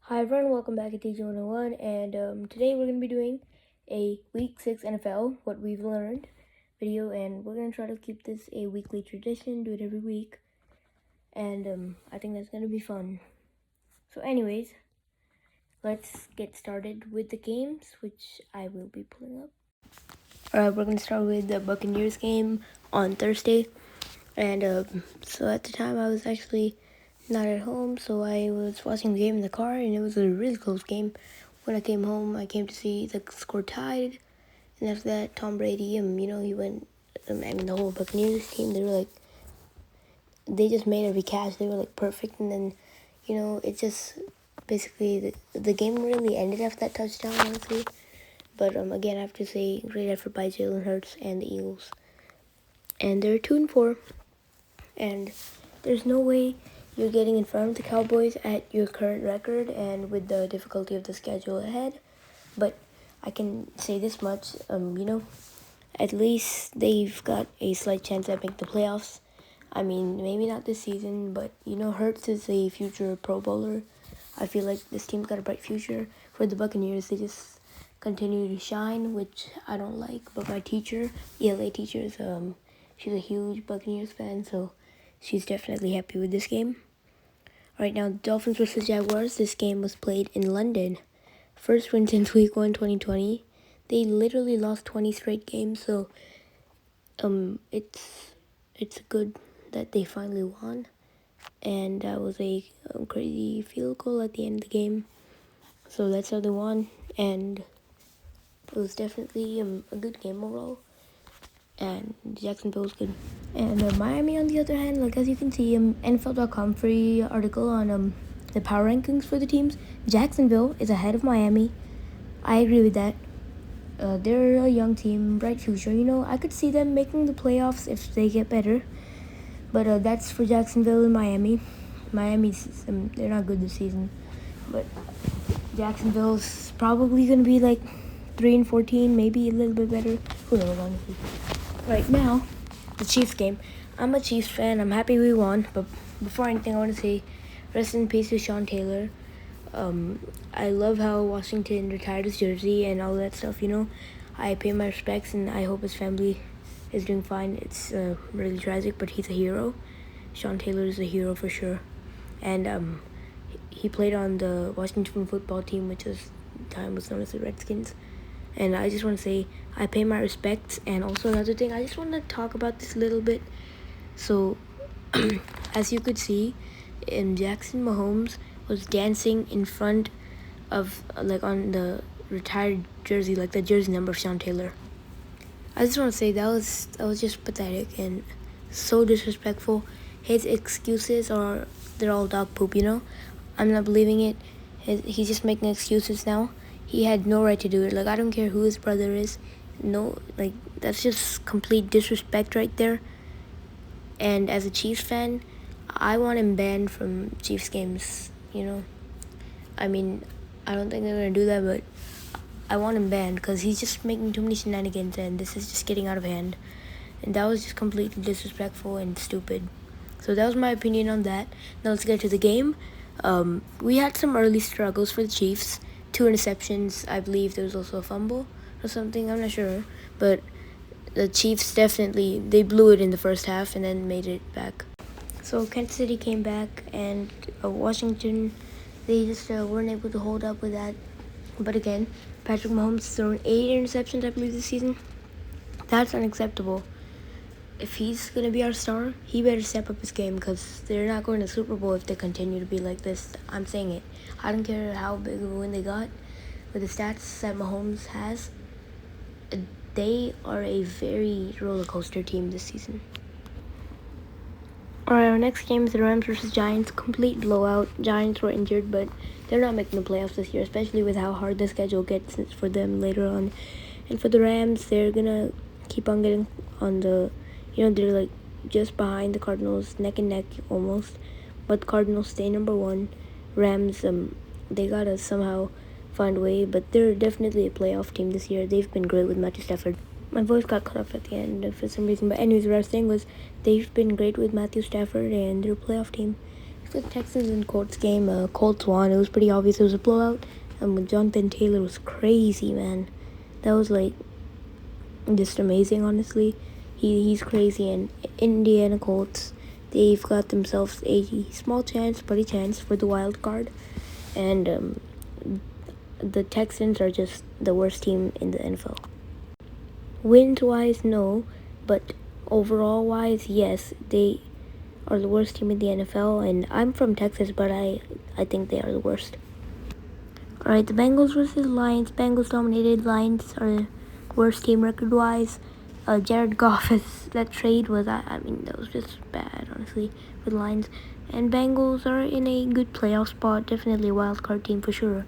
Hi everyone, welcome back to Teacher 101, and today we're going to be doing a Week 6 NFL, what we've learned video, and we're going to try to keep this a weekly tradition, do it every week, and I think that's going to be fun. So anyways, let's get started with the games, which I will be pulling up. Alright, we're going to start with the Buccaneers game on Thursday, and so at the time I was actually not at home, so I was watching the game in the car, and it was a really close game. When I came home, I came to see the score tied, and after that, Tom Brady, he went. The whole Buccaneers team, they just made every catch. They were like perfect, and then, it just basically the game really ended after that touchdown, honestly. But again, I have to say, great effort by Jalen Hurts and the Eagles, and they're 2-4, and there's no way you're getting in front of the Cowboys at your current record and with the difficulty of the schedule ahead. But I can say this much, at least they've got a slight chance at making the playoffs. I mean, maybe not this season, but Hurts is a future Pro Bowler. I feel like this team's got a bright future. For the Buccaneers, they just continue to shine, which I don't like. But my teacher, ELA teacher, she's a huge Buccaneers fan, so she's definitely happy with this game. Right now, Dolphins versus Jaguars. This game was played in London. First win since Week 1, 2020. They literally lost 20 straight games, so it's good that they finally won. And that was a crazy field goal at the end of the game. So that's how they won, and it was definitely a good game overall. And Jacksonville was good. And Miami, on the other hand, like as you can see, NFL.com free article on the power rankings for the teams. Jacksonville is ahead of Miami. I agree with that. They're a young team, bright future. I could see them making the playoffs if they get better. But that's for Jacksonville and Miami. Miami's they're not good this season, but Jacksonville's probably gonna be like 3-14, maybe a little bit better. Who knows, honestly. Right now, the Chiefs game. I'm a Chiefs fan. I'm happy we won. But before anything, I want to say, rest in peace to Sean Taylor. I love how Washington retired his jersey and all that stuff. I pay my respects, and I hope his family is doing fine. It's really tragic, but he's a hero. Sean Taylor is a hero for sure, and he played on the Washington football team, which at the time was known as the Redskins. And I just want to say I pay my respects. And also another thing, I just want to talk about this a little bit. So, as you could see, Jackson Mahomes was dancing in front of, like, on the retired jersey, like the jersey number of Sean Taylor. I just want to say that was just pathetic and so disrespectful. His excuses they're all dog poop. I'm not believing it. He's just making excuses now. He had no right to do it. Like, I don't care who his brother is. No, like, that's just complete disrespect right there. And as a Chiefs fan, I want him banned from Chiefs games, I mean, I don't think they're going to do that, but I want him banned because he's just making too many shenanigans, and this is just getting out of hand. And that was just completely disrespectful and stupid. So that was my opinion on that. Now let's get to the game. We had some early struggles for the Chiefs. 2 interceptions. I believe there was also a fumble or something. I'm not sure. But the Chiefs they blew it in the first half and then made it back. So Kansas City came back, and Washington, they just weren't able to hold up with that. But again, Patrick Mahomes thrown 8 interceptions, I believe, this season. That's unacceptable. If he's going to be our star, he better step up his game because they're not going to the Super Bowl if they continue to be like this. I'm saying it. I don't care how big of a win they got. With the stats that Mahomes has, they are a very roller coaster team this season. Alright, our next game is the Rams versus Giants. Complete blowout. Giants were injured, but they're not making the playoffs this year, especially with how hard the schedule gets for them later on. And for the Rams, they're going to keep on getting on the... they're like just behind the Cardinals, neck and neck almost. But the Cardinals stay number 1. Rams, they gotta somehow find a way, but they're definitely a playoff team this year. They've been great with Matthew Stafford. My voice got cut off at the end for some reason. But anyways, what I was saying was they've been great with Matthew Stafford, and they're a playoff team. The Texans and Colts game, Colts won. It was pretty obvious it was a blowout. And Jonathan Taylor was crazy, man. That was like just amazing, honestly. He's crazy. And Indiana Colts, they've got themselves a small chance, but a chance for the wild card. And the Texans are just the worst team in the NFL. Wins-wise, no, but overall-wise, yes. They are the worst team in the NFL, and I'm from Texas, but I think they are the worst. Alright, the Bengals versus Lions. Bengals dominated. Lions are worst team record-wise. Jared Goff, that trade was, I mean, that was just bad, honestly, with Lions. And Bengals are in a good playoff spot, definitely a wild card team for sure.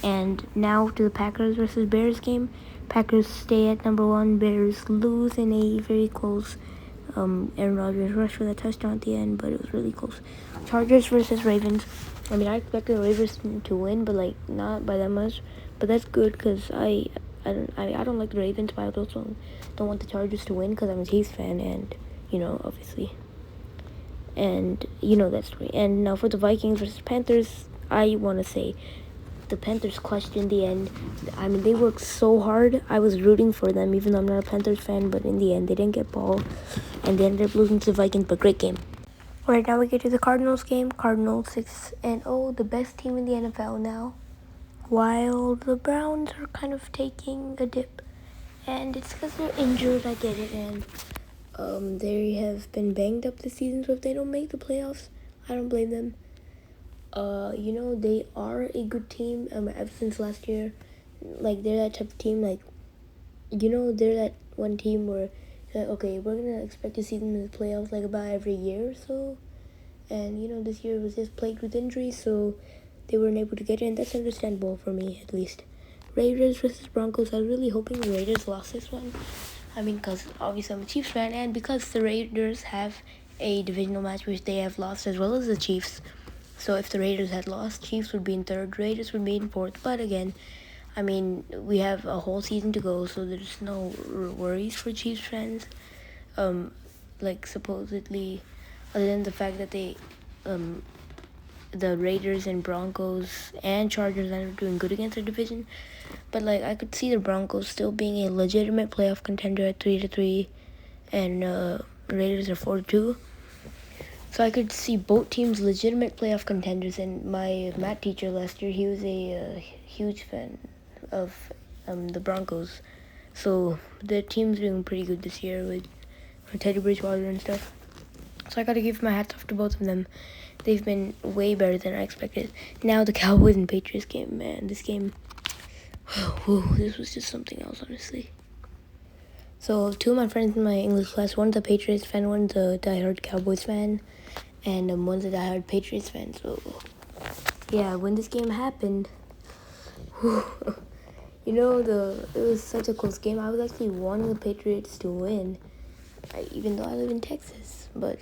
And now to the Packers versus Bears game. Packers stay at number 1. Bears lose in a very close Aaron Rodgers rushed for that touchdown at the end, but it was really close. Chargers versus Ravens. I mean, I expected the Ravens to win, but like not by that much. But that's good because I don't like the Ravens, but I also don't want the Chargers to win because I'm a Chiefs fan, and obviously, and that's the way. And now for the Vikings versus Panthers, I want to say the Panthers clutched in the end. I mean, they worked so hard. I was rooting for them, even though I'm not a Panthers fan, but in the end, they didn't get ball, and they ended up losing to the Vikings, but great game. Alright, now we get to the Cardinals game. Cardinals 6-0, the best team in the NFL now, while the Browns are kind of taking a dip, and it's because they're injured, I get it, and they have been banged up this season, so if they don't make the playoffs, I don't blame them. They are a good team ever since last year. Like, they're that type of team, like, they're that one team where, okay, we're going to expect to see them in the playoffs, like, about every year or so. And, this year was just plagued with injuries, so they weren't able to get in. That's understandable for me, at least. Raiders versus Broncos. I was really hoping the Raiders lost this one. I mean, because obviously I'm a Chiefs fan, and because the Raiders have a divisional match which they have lost, as well as the Chiefs. So if the Raiders had lost, Chiefs would be in 3rd, Raiders would be in 4th. But again, I mean, we have a whole season to go, so there's no worries for Chiefs fans. Like, supposedly, other than the fact that the Raiders and Broncos and Chargers are doing good against their division. But, like, I could see the Broncos still being a legitimate playoff contender at 3-3, and Raiders are 4-2. So I could see both teams legitimate playoff contenders. And my math teacher last year, he was a huge fan of the Broncos. So the team's doing pretty good this year with Teddy Bridgewater and stuff. So I gotta give my hats off to both of them. They've been way better than I expected. Now the Cowboys and Patriots game, man. This game, this was just something else, honestly. So 2 of my friends in my English class, one's a Patriots fan, one's a diehard Cowboys fan, and one's a diehard Patriots fan. So yeah, when this game happened, it was such a close game. I was actually wanting the Patriots to win, even though I live in Texas. But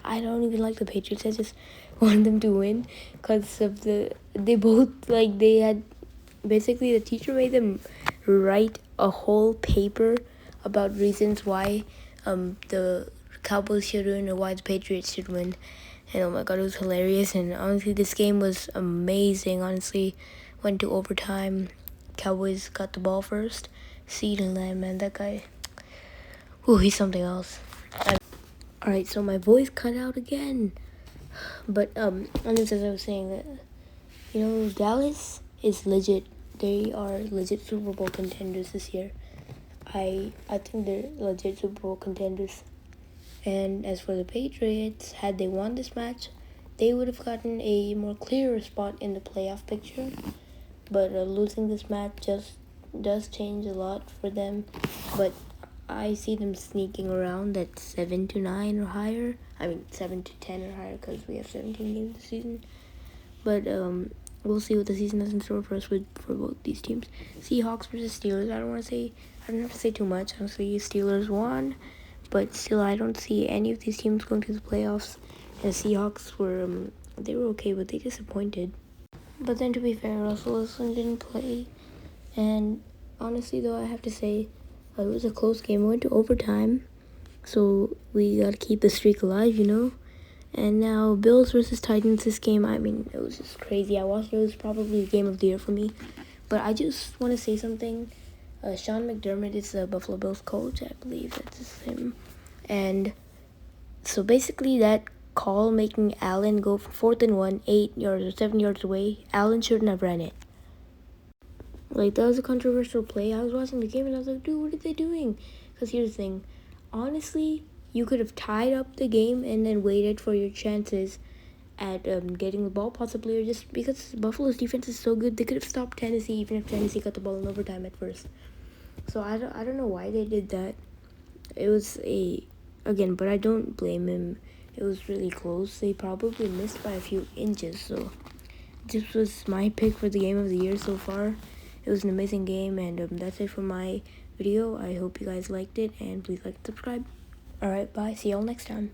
I don't even like the Patriots. I just wanted them to win because of the teacher made them write a whole paper about reasons why the Cowboys should win or why the Patriots should win. And oh my god, it was hilarious. And honestly, this game was amazing. Honestly, went to overtime. Cowboys got the ball first. CeeDee Lamb, man, that guy. He's something else. Alright, so my voice cut out again. But as I was saying, that Dallas is legit. They are legit Super Bowl contenders this year. I think they're legit Super Bowl contenders. And as for the Patriots, had they won this match, they would have gotten a more clearer spot in the playoff picture. But losing this match just does change a lot for them. But I see them sneaking around at 7-9 or higher. I mean 7-10 or higher because we have 17 games this season. But we'll see what the season has in store for us for both these teams. Seahawks versus Steelers. I don't have to say too much. Honestly, Steelers won, but still, I don't see any of these teams going to the playoffs. And the Seahawks were okay, but they disappointed. But then, to be fair, Russell Wilson didn't play, and honestly, though, I have to say it was a close game. We went to overtime, so we gotta keep the streak alive, And now Bills versus Titans. This game, I mean, it was just crazy. I watched it. It was probably the game of the year for me. But I just want to say something. Sean McDermott is the Buffalo Bills coach. I believe that's him. And so basically that call making Allen go for 4th and 1, 8 yards or 7 yards away, Allen shouldn't have ran it. Like, that was a controversial play. I was watching the game and I was like, dude, what are they doing? Because here's the thing. Honestly, you could have tied up the game and then waited for your chances at getting the ball possibly, or just because Buffalo's defense is so good, they could have stopped Tennessee even if Tennessee got the ball in overtime at first. So I don't know why they did that. It was but I don't blame him. It was really close. They probably missed by a few inches. So this was my pick for the game of the year so far. It was an amazing game, and that's it for my video. I hope you guys liked it, and please like and subscribe. Alright, bye. See y'all next time.